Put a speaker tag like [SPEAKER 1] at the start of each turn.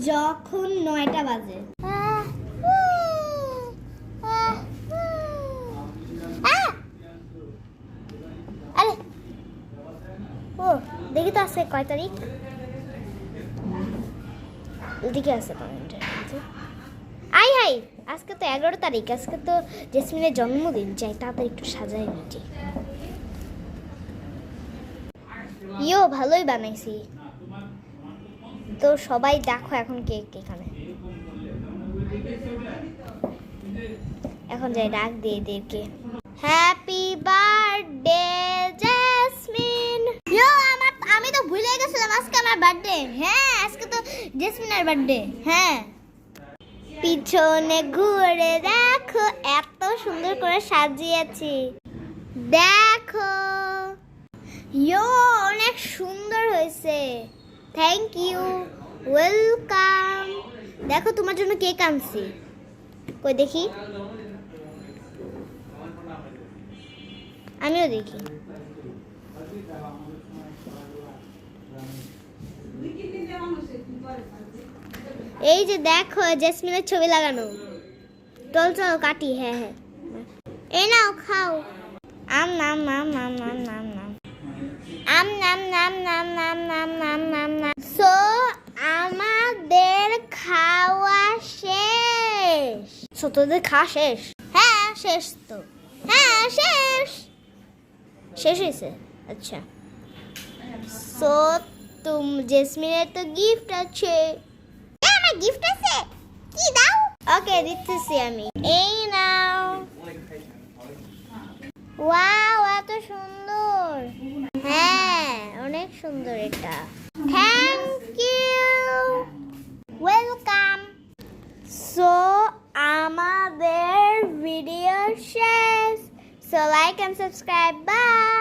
[SPEAKER 1] যখন 9টা বাজে। আরে ও দেখি তো আছে কয় তারিখ, এদিকে আছে ক্যালেন্ডার। আই হাই, আজকে তো 11 তারিখ, আজকে তো জেসমিনের জন্মদিন। চাই তাড়াতাড়ি একটু সাজাই নিচ্ছি। ইয়ো ভালোই বানাইছি তো, সবাই দেখো এখন কেক এখানে। এখন যাই ডাক দিয়ে এদেরকে। Happy birthday jasmine. ইয়ো আমি তো ভুলে গেছিলাম আজকে আমার বার্থডে। হ্যাঁ আজকে তো জেসমিনের বার্থডে। হ্যাঁ পিছনে ঘুরে দেখো এত সুন্দর করে সাজিয়েছি, দেখো। ইয়ো অনেক সুন্দর হয়েছে, থ্যাংক ইউ, ওয়েলকাম। দেখো তোমার জন্য কেক আনছি, কই দেখি, আমিও দেখি। এই যে দেখো জেসমিনের ছবি লাগানো। চল চল কাটি। হ্যাঁ হ্যাঁ এই নাও খাও। আম নাম নাম নাম নাম নাম নাম আম নাম নাম নাম নাম নাম নাম নাম নাম। সো আমাদের খাওয়া শেষ। সো তোদের খাওয়া শেষ? হ্যাঁ শেষ তো, হ্যাঁ শেষ শেষ হয়েছে। আচ্ছা সো জেসমিনের তো গিফট আছে। আমার গিফট আছে, কি দাও? ওকে দিতেছি আমি, এই নাও। ওয়াও এত সুন্দর। হ্যাঁ অনেক সুন্দর এটা, থ্যাংক ইউ, ওয়েলকাম। সো আমাদের ভিডিও শেষ। So like and subscribe, by.